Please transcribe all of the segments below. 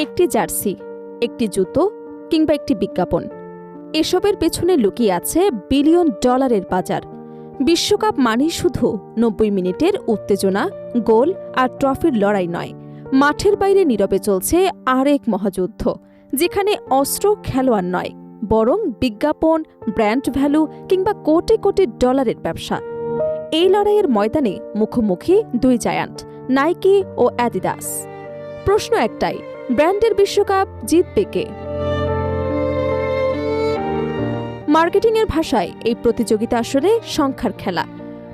একটি জার্সি, একটি জুতো কিংবা একটি বিজ্ঞাপন, এসবের পেছনে লুকিয়ে আছে বিলিয়ন ডলারের বাজার। বিশ্বকাপ মানেই শুধু ৯০ মিনিটের উত্তেজনা, গোল আর ট্রফির লড়াই নয়, মাঠের বাইরে নীরবে চলছে আরেক মহাযুদ্ধ, যেখানে অস্ত্র খেলোয়াড় নয়, বরং বিজ্ঞাপন, ব্র্যান্ড ভ্যালু কিংবা কোটি কোটি ডলারের ব্যবসা। এই লড়াইয়ের ময়দানে মুখোমুখি দুই জায়ান্ট, নাইকি ও অ্যাডিডাস। প্রশ্ন একটাই, ব্র্যান্ডের বিশ্বকাপ জিতবে কে? মার্কেটিংয়ের ভাষায় এই প্রতিযোগিতা আসলে সংখ্যার খেলা।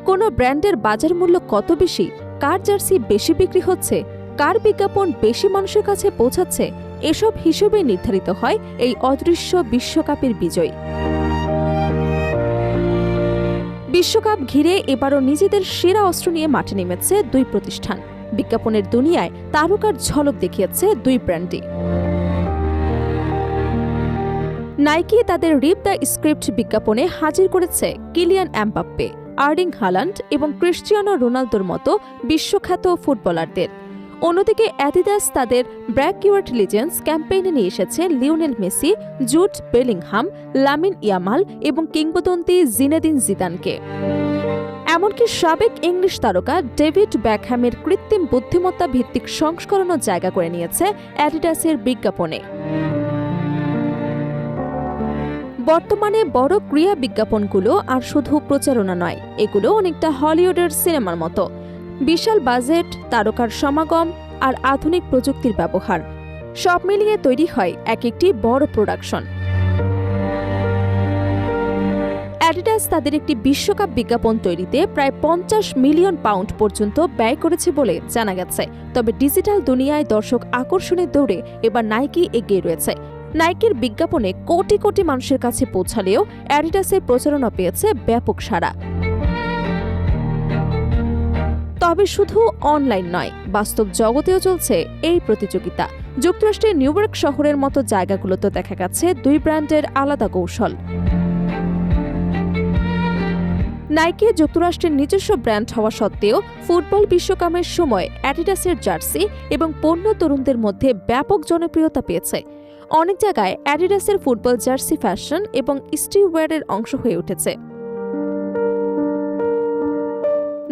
কোনো ব্র্যান্ডের বাজার মূল্য কত বেশি, কার জার্সি বেশি বিক্রি হচ্ছে, কার বিজ্ঞাপন বেশি মানুষের কাছে পৌঁছাচ্ছে, এসব হিসেবে নির্ধারিত হয় এই অদৃশ্য বিশ্বকাপের বিজয়। বিশ্বকাপ ঘিরে এবারও নিজেদের সেরা অস্ত্র নিয়ে মাঠে নেমেছে দুই প্রতিষ্ঠান। বিজ্ঞাপনের দুনিয়ায় তারকার ঝলক দেখিয়েছে দুই ব্র্যান্ডই। নাইকি তাদের রিপ দ্য স্ক্রিপ্ট বিজ্ঞাপনে হাজির করেছে কিলিয়ান এমবাপ্পে, আর্লিং হালান্ড এবং ক্রিস্টিয়ানো রোনালদোর মতো বিশ্বখ্যাত ফুটবলারদের। অন্যদিকে অ্যাডিডাস তাদের ব্রেক ইউর লিজেন্ডস ক্যাম্পেইনে নিয়ে এসেছে Lionel Messi, Jude Bellingham, Lamine Yamal এবং কিংবদন্তি জিনেদিন জিদানকে। এমনকি সাবেক ইংলিশ তারকা ডেভিড বেকহ্যামের কৃত্রিম বুদ্ধিমত্তা ভিত্তিক সংস্করণও জায়গা করে নিয়েছে অ্যাডিডাসের বিজ্ঞাপনে। বর্তমানে বড় ক্রীড়া বিজ্ঞাপনগুলো আর শুধু প্রচারণা নয়, এগুলো অনেকটা হলিউডের সিনেমার মতো। বিশাল বাজেট, তারকার সমাগম আর আধুনিক প্রযুক্তির ব্যবহার, সব মিলিয়ে তৈরি হয় এক একটি বড় প্রোডাকশন। অ্যাডিডাস তাদের একটি বিশ্বকাপ বিজ্ঞাপন তৈরিতে প্রায় ৫০ মিলিয়ন পাউন্ড পর্যন্ত ব্যয় করেছে বলে জানা গেছে। তবে ডিজিটাল দুনিয়ায় দর্শক আকর্ষণের দৌড়ে এবার নাইকি এগিয়ে রয়েছে। নাইকির বিজ্ঞাপনে কোটি কোটি মানুষের কাছে পৌঁছালেও অ্যাডিডাসের প্রচারণা পেয়েছে ব্যাপক সাড়া। তবে শুধু অনলাইন নয়, বাস্তব জগতেও চলছে এই প্রতিযোগিতা। যুক্তরাষ্ট্রের নিউইয়র্ক শহরের মতো জায়গাগুলোতে দেখা গেছে দুই ব্র্যান্ডের আলাদা কৌশল। নাইকি যুক্তরাষ্ট্রের নিজস্ব ব্র্যান্ড হওয়া সত্ত্বেও ফুটবল বিশ্বকাপের সময় অ্যাডিডাসের জার্সি এবং পণ্য তরুণদের মধ্যে ব্যাপক জনপ্রিয়তা পেয়েছে। অনেক জায়গায় অ্যাডিডাসের ফুটবল জার্সি ফ্যাশন এবং স্ট্রিটওয়্যারের অংশ হয়ে উঠেছে।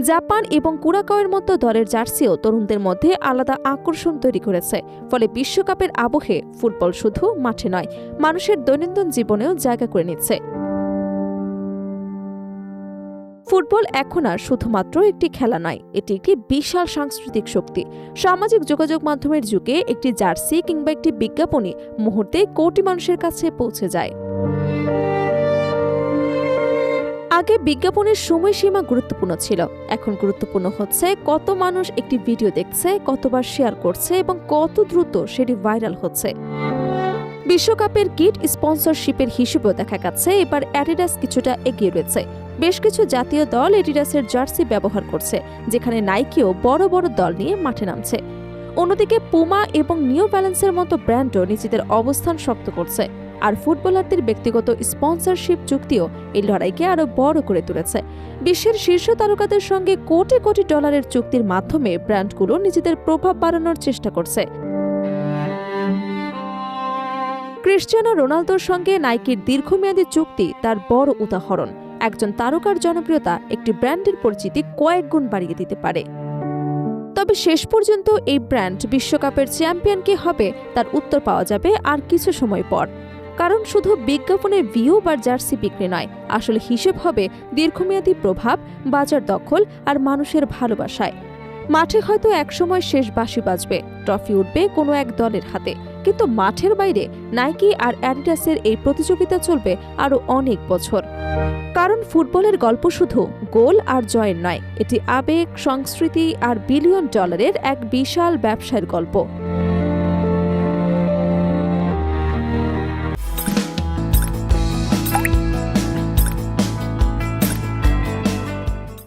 জাপান এবং কুরাকাওয়ের মতো দলের জার্সিও তরুণদের মধ্যে আলাদা আকর্ষণ তৈরি করেছে। ফলে বিশ্বকাপের আবহে ফুটবল শুধু মাঠে নয়, মানুষের দৈনন্দিন জীবনেও জায়গা করে নিচ্ছে। ফুটবল এখন আর শুধুমাত্র একটি খেলা নয়, এটি একটি বিশাল সাংস্কৃতিক শক্তি। সামাজিক যোগাযোগ মাধ্যমের যুগে একটি জার্সি কিংবা একটি বিজ্ঞাপনই মুহূর্তে কোটি মানুষের কাছে পৌঁছে যায়। আগে বিজ্ঞাপনের সময়সীমা গুরুত্বপূর্ণ ছিল, এখন গুরুত্বপূর্ণ হচ্ছে কত মানুষ একটি ভিডিও দেখছে, কতবার শেয়ার করছে এবং কত দ্রুত সেটি ভাইরাল হচ্ছে। বিশ্বকাপের কিট স্পন্সরশিপের হিসেবেও দেখা গেছে এবার অ্যাডিডাস কিছুটা এগিয়ে রয়েছে। বেশ কিছু জাতীয় দল অ্যাডিডাসের জার্সি ব্যবহার করছে, যেখানে নাইকিও বড় বড় দল নিয়ে মাঠে নামছে। অন্যদিকে পুমা এবং নিউ ব্যালেন্সের মতো ব্র্যান্ডও নিজেদের অবস্থান শক্ত করছে। আর ফুটবলারদের ব্যক্তিগত স্পন্সরশিপ চুক্তিও এই লড়াইকে আরও বড় করে তুলেছে। বিশ্বের শীর্ষ তারকাদের সঙ্গে কোটি কোটি ডলারের চুক্তির মাধ্যমে ব্র্যান্ডগুলো নিজেদের প্রভাব বাড়ানোর চেষ্টা করছে। ক্রিস্টিয়ানো রোনালদোর সঙ্গে নাইকির দীর্ঘমেয়াদী চুক্তি তার বড় উদাহরণ। একজন তারকার জনপ্রিয়তা একটি ব্র্যান্ডের পরিচিতি কয়েক গুণ বাড়িয়ে দিতে পারে। তবে শেষ পর্যন্ত এই ব্র্যান্ড বিশ্বকাপের চ্যাম্পিয়ন কে হবে তার উত্তর পাওয়া যাবে আর কিছু সময় পর। কারণ শুধু বিজ্ঞাপনের ভিউ বা জার্সি বিক্রি নয়, আসলে হিসেব হবে দীর্ঘমেয়াদী প্রভাব, বাজার দখল আর মানুষের ভালোবাসায়। মাঠে হয়তো একসময় শেষ বাঁশি বাজবে, ট্রফি উঠবে কোনো এক দলের হাতে, কিন্তু মাঠের বাইরে নাইকি আর অ্যাডিডাসের এই প্রতিযোগিতা চলবে আরও অনেক বছর। কারণ ফুটবলের গল্প শুধু গোল আর জয়ের নয়, এটি আবেগ, সংস্কৃতি আর বিলিয়ন ডলারের এক বিশাল ব্যবসায়ের গল্প।